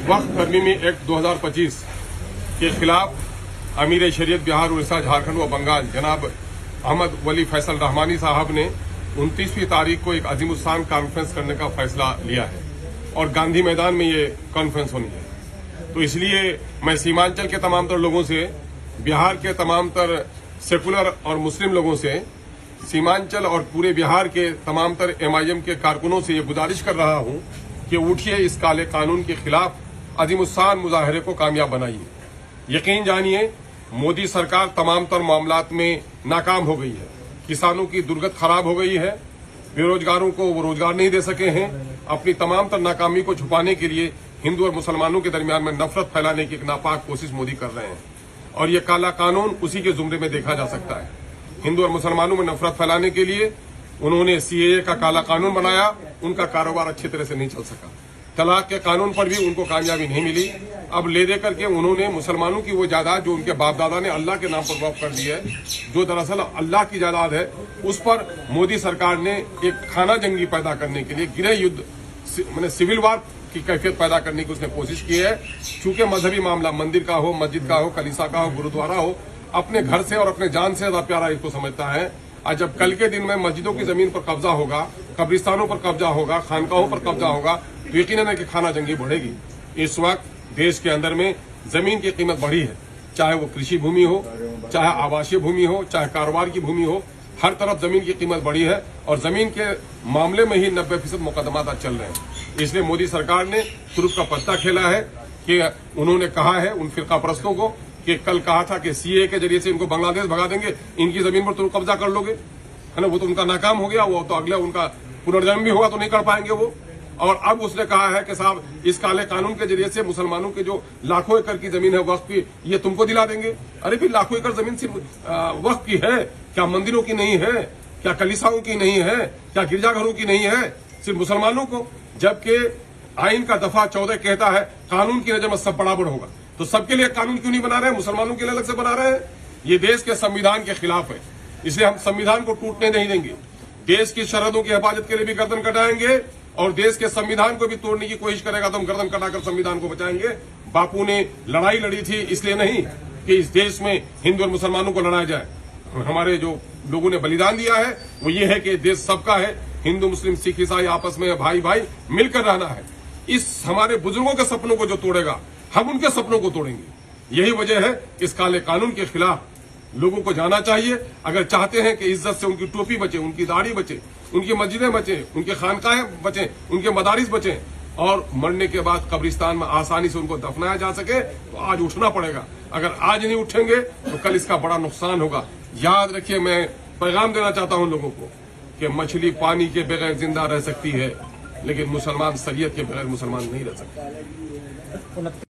वक्फ तरमीमी act 2025 के खिलाफ अमीर शरीयत बिहार, उड़ीसा, झारखंड व बंगाल जनाब अहमद वली फैसल रहमानी साहब ने 29वीं तारीख को एक अजीमुस्शान कॉन्फ्रेंस करने का फैसला लिया है और गांधी मैदान में ये कॉन्फ्रेंस होनी है। तो इसलिए मैं सीमांचल के तमाम तर लोगों से, बिहार के तमाम तर सेकुलर और मुस्लिम लोगों से, सीमांचल और पूरे बिहार के तमाम तर MIM के कारकुनों से ये गुजारिश कर रहा हूं कि उठिए, इस काले कानून के खिलाफ अजीमुस्शान मुजाहरे को कामयाब बनाइए। यकीन जानिए, मोदी सरकार तमाम तर मामलात में नाकाम हो गई है। किसानों की दुर्गत खराब हो गई है, बेरोजगारों को वो रोजगार नहीं दे सके हैं। अपनी तमाम तर नाकामी को छुपाने के लिए हिंदू और मुसलमानों के दरमियान में नफरत फैलाने की एक नापाक कोशिश मोदी कर रहे हैं और ये काला कानून उसी के जुमरे में देखा जा सकता है। हिंदू और मुसलमानों में नफरत फैलाने के लिए उन्होंने CAA का काला कानून बनाया, उनका कारोबार अच्छी तरह से नहीं चल सका। तलाक के कानून पर भी उनको कामयाबी नहीं मिली। अब ले दे करके उन्होंने मुसलमानों की वो जायदाद जो उनके बाप दादा ने अल्लाह के नाम पर वक्फ कर दी है, जो दरअसल अल्लाह की जायदाद है, उस पर मोदी सरकार ने एक खाना जंगी पैदा करने के लिए, गृह युद्ध मैंने सिविल वार की कैफियत पैदा करने की उसने कोशिश की है। चूंकि मजहबी मामला मंदिर का हो, मस्जिद का हो, कलीसा का हो, गुरुद्वारा हो, अपने घर से और अपने जान से ज्यादा प्यारा इसको समझता है। आज जब कल के दिन में मस्जिदों की जमीन पर कब्जा होगा, कब्रिस्तानों पर कब्जा होगा, खानकाहों पर कब्जा होगा, तो यकीनन है कि खाना जंगी बढ़ेगी। इस वक्त देश के अंदर में जमीन की कीमत बढ़ी है, चाहे वो कृषि भूमि हो, चाहे आवासीय भूमि हो, चाहे कारोबार की भूमि हो, हर तरफ जमीन की कीमत बढ़ी है और जमीन के मामले में ही 90% मुकदमात चल रहे हैं। इसलिए मोदी सरकार ने तुरुप का पत्ता खेला है कि उन्होंने कहा है उन फिरका परस्तों को कि कल कहा था कि CAA के जरिए से इनको बांग्लादेश भगा देंगे, इनकी जमीन पर तुम कब्जा कर लोगे, है ना। वो तो उनका नाकाम हो गया, वो तो अगला उनका पुनर्जन्म भी होगा तो नहीं कर पाएंगे वो। और अब उसने कहा है कि साहब, इस काले कानून के जरिए से मुसलमानों के जो लाखों एकड़ की जमीन है वक्फ की, ये तुमको दिला देंगे। अरे फिर लाखों एकड़ जमीन सिर्फ वक्फ की है क्या? मंदिरों की नहीं है क्या? कलीसाओं की नहीं है क्या? गिरजाघरों की नहीं है? सिर्फ मुसलमानों को? जबकि आइन का दफा 14 कहता है कानून की नजर में सब बराबर होगा, तो सबके लिए कानून क्यों नहीं बना रहे हैं? मुसलमानों के लिए अलग से बना रहे हैं। ये देश के संविधान के खिलाफ है, इसलिए हम संविधान को टूटने नहीं देंगे। देश की सरहदों की हिफाजत के लिए भी गर्दन कटाएंगे और देश के संविधान को भी तोड़ने की कोशिश करेगा तो हम गर्दन कटाकर संविधान को बचाएंगे। बापू ने लड़ाई लड़ी थी इसलिए नहीं कि इस देश में हिंदू और मुसलमानों को लड़ाया जाए। हमारे जो लोगों ने बलिदान दिया है वो ये है कि देश सबका है, हिंदू मुस्लिम सिख ईसाई आपस में भाई भाई मिलकर रहना है। इस हमारे बुजुर्गों के सपनों को जो तोड़ेगा, हम उनके सपनों को तोड़ेंगे। यही वजह है इस काले कानून के खिलाफ लोगों को जाना चाहिए। अगर चाहते हैं कि इज्जत से उनकी टोपी बचे, उनकी दाढ़ी बचे, उनकी मस्जिदें बचे, उनके खानकाहें बचे, उनके मदारिस बचे और मरने के बाद कब्रिस्तान में आसानी से उनको दफनाया जा सके, तो आज उठना पड़ेगा। अगर आज नहीं उठेंगे तो कल इसका बड़ा नुकसान होगा। याद रखिए, मैं पैगाम देना चाहता हूं लोगों को कि मछली पानी के बगैर जिंदा रह सकती है, लेकिन मुसलमान शरीयत के बगैर मुसलमान नहीं रह सकता।